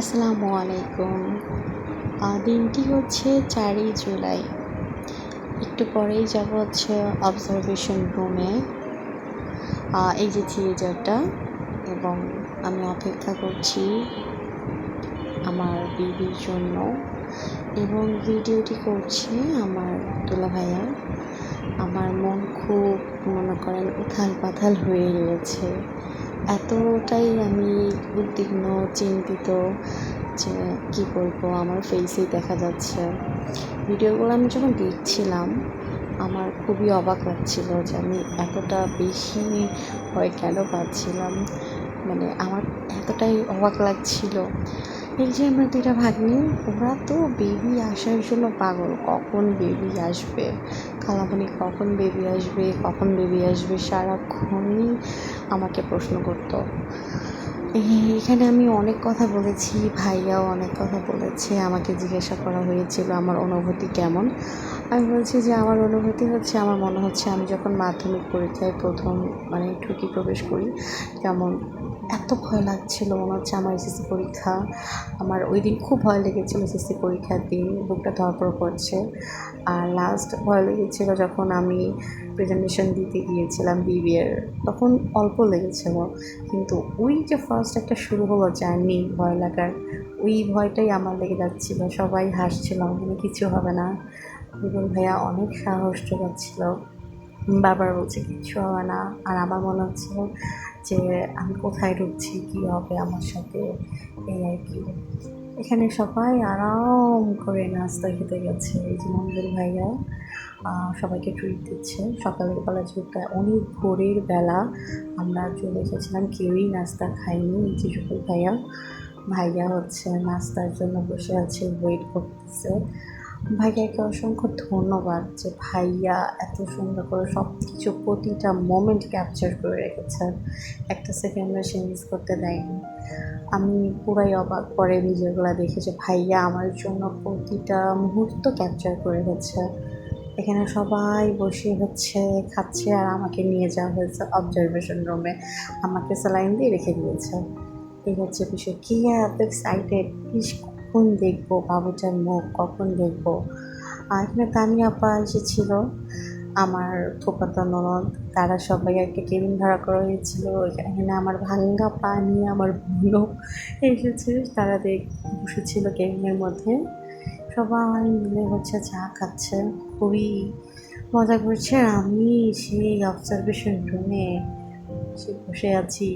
আসসালামু আলাইকুম। দিনটি হচ্ছে 4ই জুলাই। একটু পরেই যাব হচ্ছে অবজারভেশন রুমে। এই যে থিয়েটারটা, এবং আমি অপেক্ষা করছি আমার বেবির জন্য, এবং ভিডিওটি করছে আমার দুলা ভাইয়া। আমার মন খুব মনে করেন উথাল পাথাল হয়ে রয়েছে। এতটাই আমি উদ্বিগ্ন, চিন্তিত যে কী বলবো, আমার ফেসেই দেখা যাচ্ছে। ভিডিওগুলো আমি যখন দেখছিলাম আমার খুবই অবাক লাগছিল যে আমি এতটা বেশি ভয় কেন পাচ্ছিলাম। মানে আমার এতটাই অবাক লাগছিল। এই যে আমার দুইটা ভাগ্নি, ওরা তো বেবি আসার জন্য পাগল। কখন বেবি আসবে, খালামণি কখন বেবি আসবে, কখন বেবি আসবে, সারাক্ষণই আমাকে প্রশ্ন করতো। এখানে আমি অনেক কথা বলেছি, ভাইয়াও অনেক কথা বলেছে। আমাকে জিজ্ঞাসা করা হয়েছিল আমার অনুভূতি কেমন। আমি বলছি যে আমার অনুভূতি হচ্ছে, আমার মনে হচ্ছে আমি যখন মাধ্যমিক পরীক্ষায় প্রথম ঢুকি, প্রবেশ করি, তেমন এত ভয় লাগছিল, মনে হচ্ছে আমার এসএসসি পরীক্ষা। আমার ওই দিন খুব ভয় লেগেছিল, এসএসসি পরীক্ষার দিন বুকটা ধড়ফড় করছে। আর লাস্ট ভয় লেগেছিল যখন আমি প্রেজেন্টেশন দিতে গিয়েছিলাম বিবিএর, তখন অল্প লেগেছিল। কিন্তু ওই যে ফার্স্ট একটা শুরু হলো জার্নি ভয় লাগার, ওই ভয়টাই আমার লেগে যাচ্ছিল। সবাই হাসছিল, মানে কিছু হবে না। বিপুল ভাইয়া অনেক সাহস জোগাচ্ছিল, বারবার বলছে কিচ্ছু হবে না। আর আমার মনে হচ্ছিল যে আমি কোথায় ঢুকছি, কী হবে আমার সাথে, এই আর কি। এখানে সবাই আরাম করে নাস্তা খেতে গেছে। এই যে মঞ্জুর ভাইয়া সবাইকে ট্রিট দিচ্ছে। সকালের বেলা যেটা অনেক ভোরের বেলা আমরা চলে এসেছিলাম, কেউই নাস্তা খাইনি। এই যে সুপুর ভাইয়া ভাইয়া হচ্ছে নাস্তার জন্য বসে আছে, ওয়েট করতেছে। ভাইয়াকে অসংখ্য ধন্যবাদ যে ভাইয়া এত সুন্দর করে সব কিছু, প্রতিটা মোমেন্ট ক্যাপচার করে রেখেছে। একটা সেকেন্ডও সে মিস করতে দেয়নি। আমি পুরাই অবাক পরে ভিডিওগুলো দেখে যে ভাইয়া আমার জন্য প্রতিটা মুহূর্ত ক্যাপচার করে রেখেছে। এখানে সবাই বসে হচ্ছে খাচ্ছে, আর আমাকে নিয়ে যাওয়া হয়েছে অবজারভেশন রুমে। আমাকে স্যালাইন দিয়ে রেখে দিয়েছে। এই হচ্ছে বিষয়। কি এত এক্সাইটেড, ইস কখন দেখবো বাবুটার মুখ, কখন দেখবো। আর এখানে তানিয়া আপা এসেছিল, আমার ফুফাতো ননদ, তারা সবাই একটা কেবিন ভাড়া করা হয়েছিল। এখানে আমার ভাঙ্গা পা নিয়ে আমার বোনও এসেছে, তারা বসেছিল কেবিনের মধ্যে। সবাই মিলে হচ্ছে চা খাচ্ছে, খুবই মজা করছে। আর আমি সেই অবজারভেশন রুমে সে বসে আছি।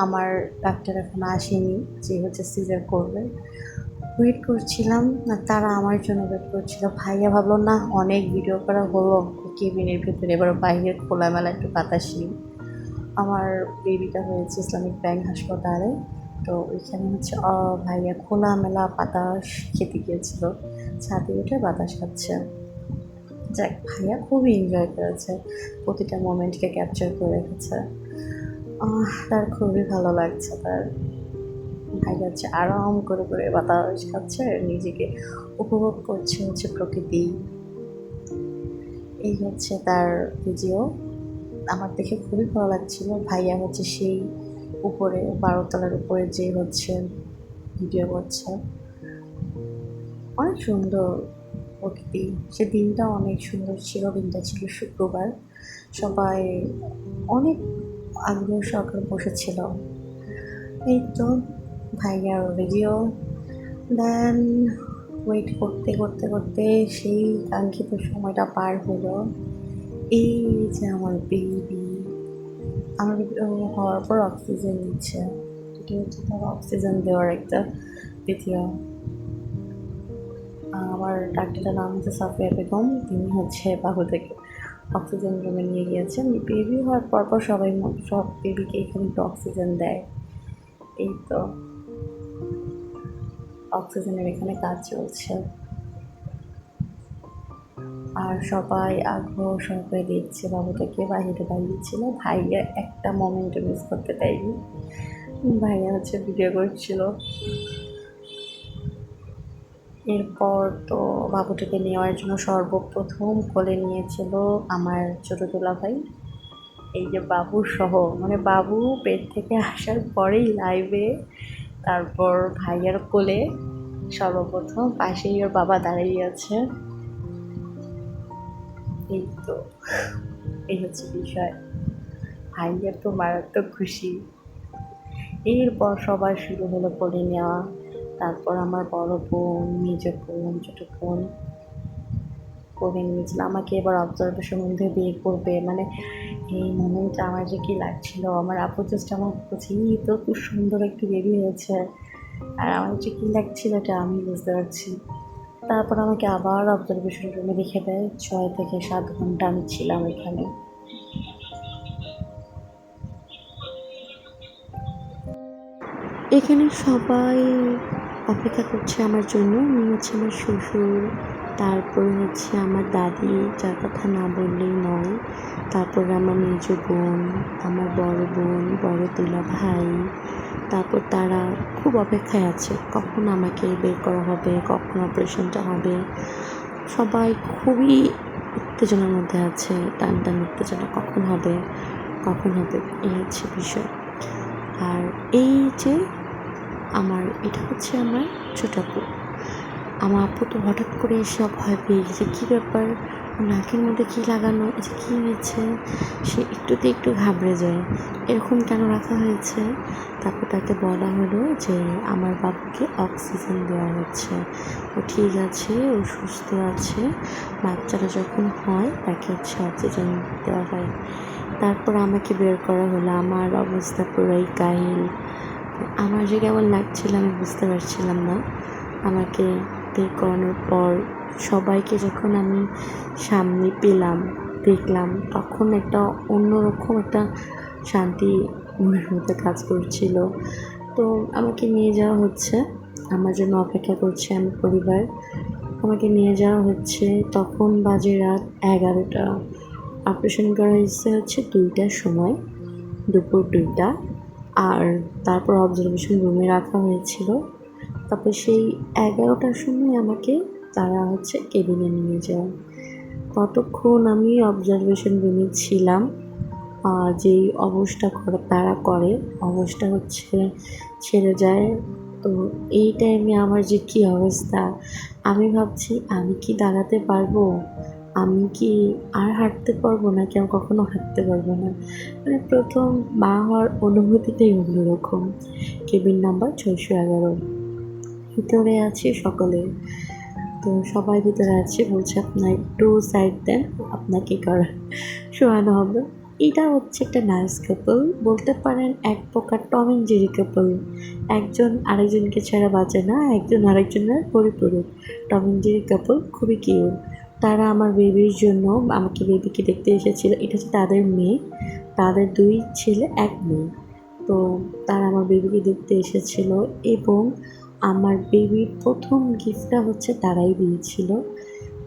আমার ডাক্তার এখন আসেনি, যে হচ্ছে সিজার করবে। ওয়েট করছিলাম, আর তারা আমার জন্য ওয়েট করছিল। ভাইয়া ভাবলো না, অনেক ভিডিও করা হলো কেবিনের ভিতরে, এবার বাইরে খোলামেলা একটু বাতাস নিই। আমার বেবিটা হয়েছে ইসলামিক ব্যাংক হাসপাতালে, তো ওইখানে হচ্ছে ভাইয়া খোলামেলা বাতাস খেতে গিয়েছিল, ছাদে উঠে বাতাস খাচ্ছে। যাক, ভাইয়া খুবই এনজয় করেছে, প্রতিটা মোমেন্টকে ক্যাপচার করে রেখেছে। তার খুবই ভালো লাগছে। তার ভাই হচ্ছে আরাম করে করে বাতাস খাচ্ছে, আর নিজেকে উপভোগ করছে হচ্ছে প্রকৃতি। এই হচ্ছে তার ভিডিও। আমার দেখে খুবই ভালো লাগছিল। ভাইয়া হচ্ছে সেই উপরে 12 তলার উপরে যে হচ্ছে ভিডিও করছে। অনেক সুন্দর প্রকৃতি। সে দিনটা অনেক সুন্দর ছিল। দিনটা ছিল শুক্রবার। সবাই অনেক আগ্রহ সহকারে বসেছিল। এই তো ভাইয়ার ভিডিও। দেন ওয়েট করতে করতে করতে সেই কাঙ্ক্ষিত সময়টা পার হলো। এই যে আমার বেবি, আমার বেবি হওয়ার পর অক্সিজেন দিচ্ছে। এটা হচ্ছে তার অক্সিজেন দেওয়ার একটা ভিডিও। আমার ডাক্তারটার নাম হচ্ছে সাফিয়া বেগম। তিনি হচ্ছে বাহু থেকে অক্সিজেন রুমে নিয়ে গিয়েছেন। বেবি হওয়ার পরপর সব বেবিকে এখানে একটু অক্সিজেন দেয়। এই তো অক্সিজেনের এখানে কাজ চলছে, আর সবাই আগ্রহ সহকারে দেখছে বাবুটাকে। বাহিরে দাঁড়িয়েছিল, ভাইয়া একটা মোমেন্টে মিস করতে দেয়নি। ভাইয়া হচ্ছে ভিডিও করছিল। এরপর তো বাবুটাকে নেওয়ার জন্য সর্বপ্রথম কোলে নিয়েছিল আমার ছোটো দুলাভাই। এই যে বাবু সহ, বাবু পেট থেকে আসার পরেই লাইভে তারপর ভাইয়ার কোলে সর্বপ্রথম পাশেই ওর বাবা দাঁড়িয়ে আছে। এই তো এই হচ্ছে বিষয়। ভাইয়া তো মারাত্মক খুশি। এরপর সবার শুরু হলো কোলে নেওয়া। তারপর আমার বড় বোন, মেজ বোন, ছোট বোন কোলে নিয়েছিল। আমাকে এবার অবজারভেশন মধ্যে বিয়ে করবে, মানে এই মোমেন্টটা আমার যে কী লাগছিল। আমার আপু জাস্ট আমার বলছে, এই তো খুব সুন্দর একটি বেবি হয়েছে, আর আমার যে কী লাগছিল এটা আমি বুঝতে পারছি। তারপর আমাকে আবার অবজারভেশন রুমে রেখে দেয়। 6 থেকে 7 ঘন্টা আমি ছিলাম এখানে। এখানে সবাই অপেক্ষা করছে আমার জন্য। উনি হচ্ছে আমার শ্বশুর, তারপরে হচ্ছে আমার দাদি, যার কথা না বললেই নয়, তারপরে আমার মেজ বোন, আমার বড় বোন, বড় দুলা ভাই। তারপর তারা খুব অপেক্ষায় আছে কখন আমাকে বের করা হবে, কখন অপারেশনটা হবে। সবাই খুবই উত্তেজনার মধ্যে আছে, টান টান উত্তেজনা, কখন হবে কখন হবে, এই হচ্ছে বিষয়। আর এই যে এটা হচ্ছে আমার ছোট আপু। আমার আপু তো হঠাৎ করে এসে ভয় পেয়ে গেছে, কী ব্যাপার, নাকের মধ্যে কী লাগানো, যে কী হয়েছে। সে একটুতে একটু ঘাবড়ে যায়, এরকম কেন রাখা হয়েছে। তারপর তাকে বলা হলো যে আমার বাবুকে অক্সিজেন দেওয়া হচ্ছে, ও ঠিক আছে, ও সুস্থ আছে, বাচ্চারা যখন হয় তাকে হচ্ছে অক্সিজেন দেওয়া হয়। তারপর আমাকে বের করা হলো। আমার অবস্থা পুরাই কাহিল। আমার যে কেমন লাগছিল আমি বুঝতে পারছিলাম না। আমাকে বের করানোর পর সবাইকে যখন আমি সামনে পেলাম, দেখলাম, তখন একটা অন্যরকম একটা শান্তি মনের মধ্যে কাজ করছিল। তো আমাকে নিয়ে যাওয়া হচ্ছে, আমার জন্য অপেক্ষা করছে আমার পরিবার। আমাকে নিয়ে যাওয়া হচ্ছে, তখন বাজে রাত 11টা। অপারেশন করা হচ্ছে 2টার সময়, দুপুর 2টা। আর তারপর অবজারভেশন রুমে রাখা হয়েছিল। তারপর সেই 11টার সময় আমাকে তারা হচ্ছে কেবিনে নিয়ে যায়। ততক্ষণ আমি অবজারভেশন রুমে ছিলাম। যেই অবস্থা তারা করে, অবস্থা হচ্ছে ছেড়ে যায়। তো এই টাইমে আমার যে কী অবস্থা, আমি ভাবছি আমি কি দাঁড়াতে পারবো, আমি কি আর হাঁটতে পারবো, নাকি আমি কখনো হাঁটতে পারবো না। মানে প্রথম মা হওয়ার অনুভূতিটাই অন্যরকম। কেবিন নাম্বার 611, ভিতরে আছি সকলে। তো সবাই ভিতরে আছে, বলছে আপনার একটু সাইড দেন, আপনাকে শোয়ানো হবে। এটা হচ্ছে একটা নাইস কাপল, বলতে পারেন এক প্রকার টম অ্যান্ড জেরি কাপল। একজন আরেকজনকে ছাড়া বাঁচে না, একজন আরেকজনের পরিপূরক। টম অ্যান্ড জেরি কাপল, খুবই কিউট। তারা আমার বেবির জন্য আমাকে বেবিকে দেখতে এসেছিল। এটা হচ্ছে তাদের মেয়ে, তাদের 2 ছেলে 1 মেয়ে। তো তারা আমার বেবিকে দেখতে এসেছিল, এবং আমার বেবির প্রথম গিফটটা হচ্ছে তারাই দিয়েছিল।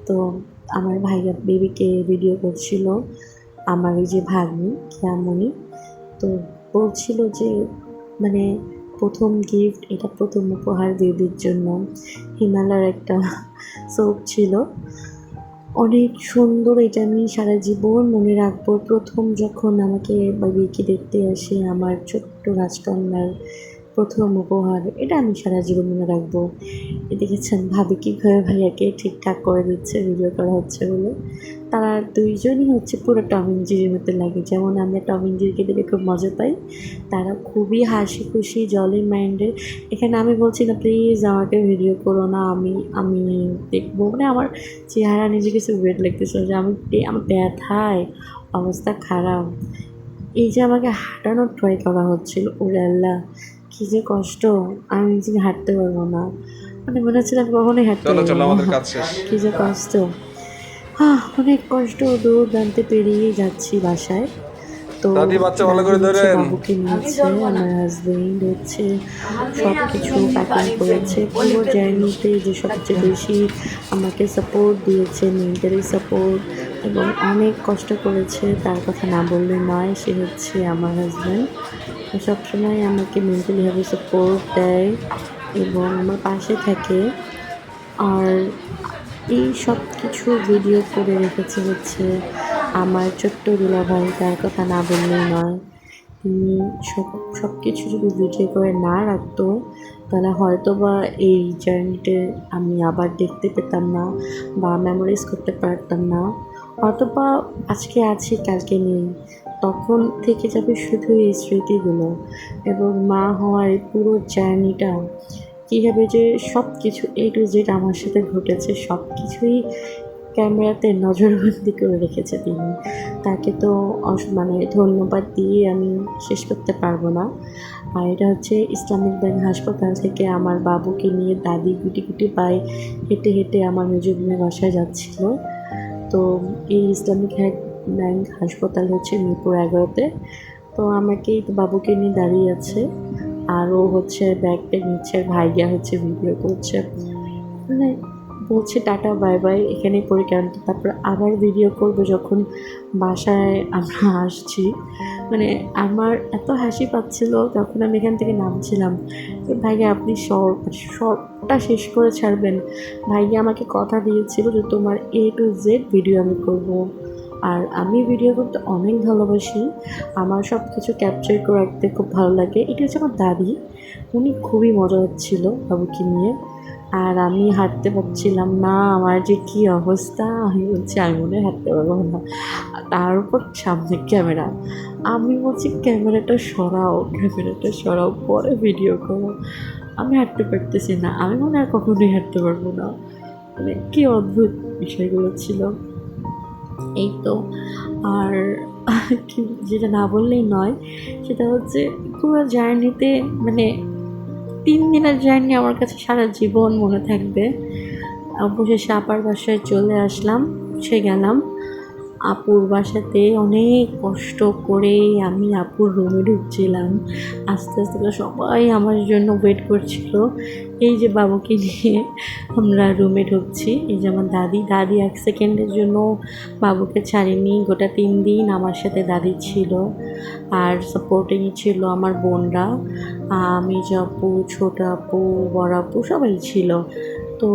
তো আমার ভাইয়া বেবিকে ভিডিও করছিল, আমার এই যে ভাগ্নি খেয়ামণি। তো বলছিল যে মানে প্রথম গিফট, এটা প্রথম উপহার বেবির জন্য। হিমালয়ের একটা সোপ ছিল, অনেক সুন্দর, এটা আমি সারা জীবন মনে রাখবো। প্রথম যখন আমাকে বেবিকে দেখতে আসে আমার ছোট্ট রাজকন্যার প্রথম উপহার, এটা আমি সারা জীবন মনে রাখবো। দেখেছেন ভাবি কীভাবে ভাইয়াকে ঠিকঠাক করে দিচ্ছে ভিডিও করা হচ্ছে বলে। তারা 2জনই হচ্ছে পুরো টম অ্যান্ড জেরির মতো লাগে। যেমন আমরা টম অ্যান্ড জেরিকে দেখে খুব মজা পাই, তারা খুবই হাসি খুশি, জলি মাইন্ডের। এখানে আমি বলছি না প্লিজ আমাকে ভিডিও করো না, আমি দেখবো, মানে আমার চেহারা নিজে কিছু ওয়েট লাগতেছিল যে আমার ব্যথায় অবস্থা খারাপ। এই যে আমাকে হাঁটানোর ট্রাই করা হচ্ছিল, ওরে আল্লাহ কী যে কষ্ট, আমি নিজে হাঁটতে পারবো না, মানে মনে হচ্ছিল আমি কখনোই হাঁটতে পারবো না, কী যে কষ্ট। অনেক কষ্ট, দূর দান্তে পেরিয়ে যাচ্ছি বাসায়। তো বাবুকে নিয়েছে, আমার হাজবেন্ড হচ্ছে সব কিছু প্যাকিং করেছে। পুরো জার্নিতে যে সবচেয়ে বেশি আমাকে সাপোর্ট দিয়েছে, মেন্টালি সাপোর্ট, এবং অনেক কষ্ট করেছে, তার কথা না বললে নয়, সে হচ্ছে আমার হাজব্যান্ড। সবসময় আমাকে মেন্টালিভাবে সাপোর্ট দেয় এবং আমার পাশে থাকে। আর এই সব কিছু ভিডিও করে রেখেছে হচ্ছে আমার ছোট্ট দুলাভাই, তার কথা না বললেই নয়। তিনি সব কিছু যদি ভিডিও করে না রাখতো তাহলে হয়তো বা এই জার্নিতে আমি আবার দেখতে পেতাম না বা মেমোরাইজ করতে পারতাম না। হয়তো বা আজকে আছি কালকে নেই, তখন থেকে যাবে শুধু এই স্মৃতিগুলো এবং মা হওয়ার এই পুরো জার্নিটা কীভাবে যে সব কিছু A to Z আমার সাথে ঘটেছে সব কিছুই ক্যামেরাতে নজরবন্দি করে রেখেছে তিনি। তাকে তো মানে ধন্যবাদ দিয়ে আমি শেষ করতে পারবো না। আর এটা হচ্ছে ইসলামিক ব্যাংক হাসপাতাল থেকে আমার বাবুকে নিয়ে দাদি গুটি গুটি পায়ে হেঁটে হেঁটে আমার মেজো বোনের বাসায় যাচ্ছিল। তো এই ইসলামিক ব্যাংক হাসপাতাল হচ্ছে মিরপুর 11-তে। তো আমাকেই তো বাবুকে নিয়ে দাঁড়িয়ে আছে, আর ও হচ্ছে ব্যাগ ট্যাগ নিচ্ছে, ভাইয়া হচ্ছে ভিডিও করছে, মানে বলছে টাটা বাই বাই এখানেই পড়ে কেন, তারপর আবার ভিডিও করবো যখন বাসায় আমরা আসছি। মানে আমার এত হাসি পাচ্ছিল যখন আমি এখান থেকে নামছিলাম, ভাইয়া আপনি সবটা শেষ করে ছাড়বেন। ভাইয়া আমাকে কথা দিয়েছিল যে তোমার A to Z ভিডিও আমি করব। আর আমি ভিডিও করতে অনেক ভালোবাসি, আমার সব কিছু ক্যাপচার করে রাখতে খুব ভালো লাগে। এটা হচ্ছে আমার দাদি, উনি খুবই মজা হচ্ছিল বাবুকে নিয়ে। আর আমি হাঁটতে পারছিলাম না, আমার যে কী অবস্থা, আমি বলছি আমি মনে হয় হাঁটতে পারবো না। তার উপর সামনে ক্যামেরা, আমি বলছি ক্যামেরাটা সরাও পরে ভিডিও করো। আমি হাঁটতে পারতেছি না, আমি মনে হয় কখনোই হাঁটতে পারবো না। মানে কী অদ্ভুত বিষয়গুলো ছিল। এই তো। আর যেটা না বললেই নয়, সেটা হচ্ছে পুরো জার্নিতে মানে 3 দিনের জার্নি আমার কাছে সারা জীবন মনে থাকবে। অবশেষে আপার বাসায় চলে আসলাম, পৌঁছে গেলাম। আপুর বাসাতে অনেক কষ্ট করে আমি আপুর রুমে ঢুকছিলাম। আস্তে আস্তে করে সবাই আমার জন্য ওয়েট করছিল। এই যে বাবুকে নিয়ে আমরা রুমে ঢুকছি, এই যে আমার দাদি 1 সেকেন্ডের জন্য বাবুকে ছাড়েনি। গোটা 3 দিন আমার সাথে দাদি ছিল, আর সাপোর্টিং ছিল আমার বোনরা, মেজো আপু, ছোট আপু, বড় আপু সবাই ছিল। তো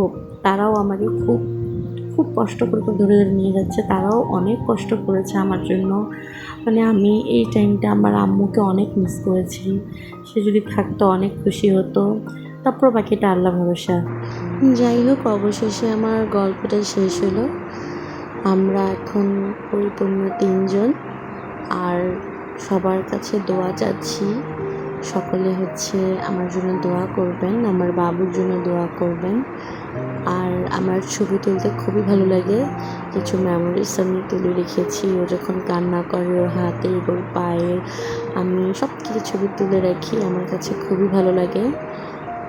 তারাও আমাকে খুব খুব কষ্ট করে ধরে ধরে নিয়ে যাচ্ছে, তারাও অনেক কষ্ট করেছে আমার জন্য। মানে আমি এই টাইমটা আমার আম্মুকে অনেক মিস করেছি, সে যদি থাকতো অনেক খুশি হতো। তারপর বাকিটা আল্লাহ ভরসা। যাই হোক, অবশেষে আমার গল্পটা শেষ হলো। আমরা এখন পরিপূর্ণ 3 জন, আর সবার কাছে দোয়া চাচ্ছি। সকলে হচ্ছে আমার জন্য দোয়া করবেন, আমার বাবুর জন্য দোয়া করবেন। আর আমার ছবি তুলতে খুবই ভালো লাগে, কিছু মেমোরিজ আমি তুলে রেখেছি। ও যখন কান্না করে, ওর হাতে, ওর পায়ে, আমি সব কিছু ছবি তুলে রাখি, আমার কাছে খুবই ভালো লাগে।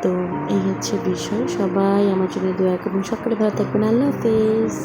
তো এই হচ্ছে বিষয়, সবাই আমার জন্য দোয়া করবেন, সকলে ভালো থাকবেন। আল্লাহ হাফেজ।